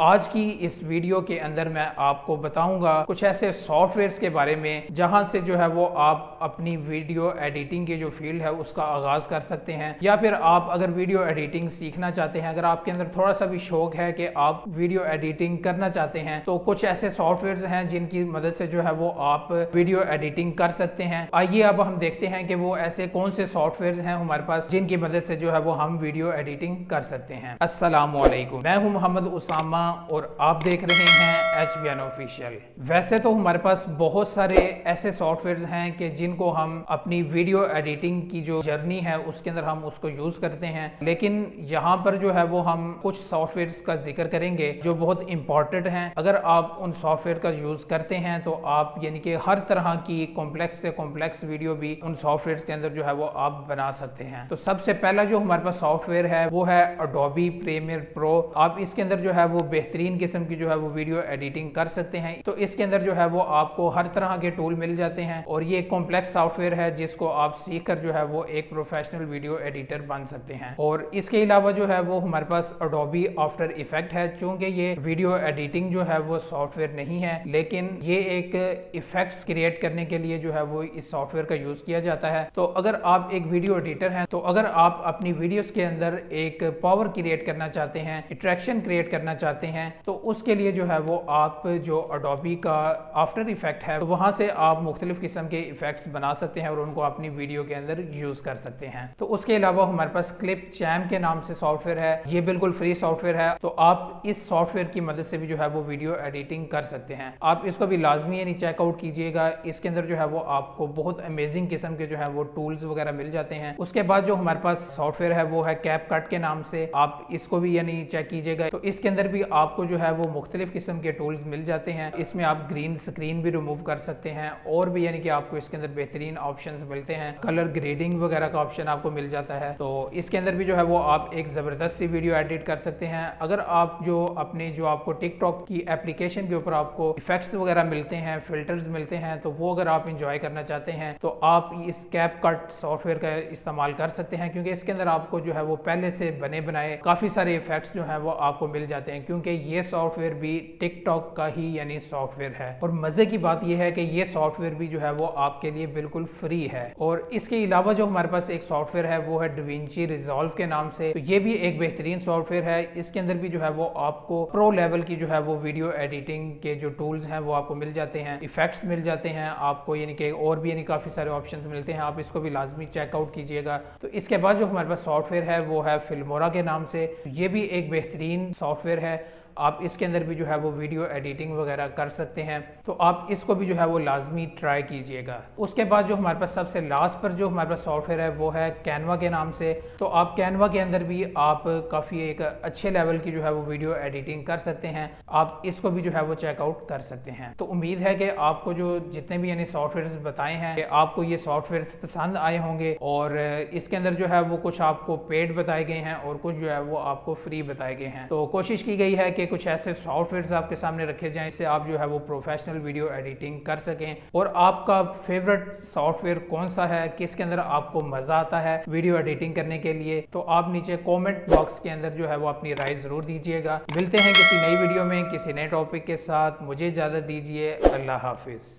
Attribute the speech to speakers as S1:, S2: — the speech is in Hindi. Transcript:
S1: आज की इस वीडियो के अंदर मैं आपको बताऊंगा कुछ ऐसे सॉफ्टवेयर्स के बारे में जहां से जो है वो आप अपनी वीडियो एडिटिंग की जो फील्ड है उसका आगाज कर सकते हैं, या फिर आप अगर वीडियो एडिटिंग सीखना चाहते हैं, अगर आपके अंदर थोड़ा सा भी शौक है कि आप वीडियो एडिटिंग करना चाहते हैं, तो कुछ ऐसे सॉफ्टवेयर्स हैं जिनकी मदद से जो है वो आप वीडियो एडिटिंग कर सकते हैं। आइए अब हम देखते हैं कि वो ऐसे कौन से सॉफ्टवेयर्स हैं हमारे पास जिनकी मदद से जो है वो हम वीडियो एडिटिंग कर सकते हैं। अस्सलाम वालेकुम, मैं हूं मोहम्मद उसामा और आप देख रहे हैं HBN ऑफिशियल। वैसे तो हमारे पास बहुत सारे ऐसे सॉफ्टवेयर्स हैं कि जिनको हम अपनी वीडियो एडिटिंग की जो जर्नी है उसके अंदर हम उसको यूज करते हैं, लेकिन यहाँ पर जो है वो हम कुछ सॉफ्टवेयर्स का जिक्र करेंगे जो बहुत इंपॉर्टेंट हैं। अगर आप उन सॉफ्टवेयर का यूज करते हैं तो आप यानी कि हर तरह की कॉम्प्लेक्स से कॉम्प्लेक्स वीडियो भी उन सॉफ्टवेयर के अंदर जो है वो आप बना सकते हैं। तो सबसे पहला जो हमारे पास सॉफ्टवेयर है वो है Adobe Premiere Pro। आप इसके अंदर जो है वो बेहतरीन किस्म की जो है वो वीडियो एडिटिंग कर सकते हैं। तो इसके अंदर जो है वो आपको हर तरह के टूल मिल जाते हैं और ये कॉम्प्लेक्स सॉफ्टवेयर है जिसको आप सीख कर जो है वो एक प्रोफेशनल वीडियो एडिटर बन सकते हैं। और इसके अलावा जो है वो हमारे पास Adobe After Effects है। चूंकि ये वीडियो एडिटिंग जो है वो सॉफ्टवेयर नहीं है, लेकिन ये एक इफेक्ट्स क्रिएट करने के लिए जो है वो इस सॉफ्टवेयर का यूज किया जाता है। तो अगर आप एक वीडियो एडिटर हैं, तो अगर आप अपनी वीडियोस के अंदर एक पावर क्रिएट करना चाहते हैं, अट्रैक्शन क्रिएट करना चाहते हैं, तो उसके लिए जो है वो आप जो Adobe का आफ्टर इफेक्ट है, तो वहां से आप मुख्तलिफ किस्म के इफेक्ट्स बना सकते हैं और उनको अपनी वीडियो के अंदर यूज कर सकते हैं। तो उसके अलावा हमारे पास क्लिपचैम के नाम से सॉफ्टवेयर है। ये बिल्कुल फ्री सॉफ्टवेयर है, तो आप इस सॉफ्टवेयर की मदद से भी जो है वो वीडियो एडिटिंग कर सकते हैं। आप इसको भी लाजमी यानी चेकआउट कीजिएगा। इसके अंदर जो है वो आपको बहुत अमेजिंग किस्म के जो है वो टूल्स वगैरह मिल जाते हैं। उसके बाद जो हमारे पास सॉफ्टवेयर है वो है CapCut के नाम से, आप इसको भी यानी चेक कीजिएगा। तो इसके अंदर भी आपको जो है वो मुख्तलिफ किस्म के टूल्स मिल जाते हैं। इसमें आप ग्रीन स्क्रीन भी रिमूव कर सकते हैं और भी यानी कि आपको इसके अंदर बेहतरीन ऑप्शंस मिलते हैं। कलर ग्रेडिंग वगैरह का ऑप्शन आपको मिल जाता है। तो इसके अंदर भी जो है वो आप एक जबरदस्त सी वीडियो एडिट कर सकते हैं। अगर आप जो अपने जो आपको टिकटॉक की एप्लीकेशन के ऊपर आपको इफेक्ट्स वगैरह मिलते हैं, फिल्टर्स मिलते हैं, तो वो अगर आप इंजॉय करना चाहते हैं तो आप इस CapCut सॉफ्टवेयर का इस्तेमाल कर सकते हैं, क्योंकि इसके अंदर आपको जो है वो पहले से बने बनाए काफी सारे इफेक्ट्स जो है वो आपको मिल जाते हैं, क्योंकि ये सॉफ्टवेयर भी टिकटॉक का ही यानी सॉफ्टवेयर है। और मजे की बात यह है कि ये सॉफ्टवेयर भी जो है वो आपके लिए बिल्कुल फ्री है। और इसके अलावा जो हमारे पास एक सॉफ्टवेयर है वो है DaVinci Resolve के नाम से। तो ये भी एक बेहतरीन सॉफ्टवेयर है। इसके अंदर भी जो है वो आपको प्रो लेवल की जो है वो वीडियो एडिटिंग के जो टूल्स हैं वो आपको मिल जाते हैं, इफेक्ट्स मिल जाते हैं आपको, यानी कि और भी यानी काफी सारे ऑप्शंस मिलते हैं। आप इसको भी लाजमी चेकआउट कीजिएगा। तो इसके बाद जो हमारे पास सॉफ्टवेयर है वो है Filmora के नाम से। ये भी एक बेहतरीन सॉफ्टवेयर है। आप इसके अंदर भी जो है वो वीडियो एडिटिंग वगैरह कर सकते हैं। तो आप इसको भी जो है वो लाजमी ट्राई कीजिएगा। उसके बाद जो हमारे पास सबसे लास्ट पर जो हमारे पास सॉफ्टवेयर है वो है Canva के नाम से। तो आप Canva के अंदर भी आप काफ़ी एक अच्छे लेवल की जो है वो वीडियो एडिटिंग कर सकते हैं। आप इसको भी जो है वो चेकआउट कर सकते हैं। तो उम्मीद है कि आपको जो जितने भी यानी सॉफ्टवेयर बताए हैं कि आपको ये सॉफ्टवेयर पसंद आए होंगे। और इसके अंदर जो है वो कुछ आपको पेड बताए गए हैं और कुछ जो है वो आपको फ्री बताए गए हैं। तो कोशिश की गई है कि कुछ ऐसे सॉफ्टवेयर्स आपके सामने रखे जाएं इससे आप जो है वो प्रोफेशनल वीडियो एडिटिंग कर सकें। और आपका फेवरेट सॉफ्टवेयर कौन सा है, किसके अंदर आपको मजा आता है वीडियो एडिटिंग करने के लिए, तो आप नीचे कमेंट बॉक्स के अंदर जो है वो अपनी राय जरूर दीजिएगा। मिलते हैं किसी नई वीडियो में किसी नए टॉपिक के साथ। मुझे इजाजत दीजिए। अल्लाह हाफिज।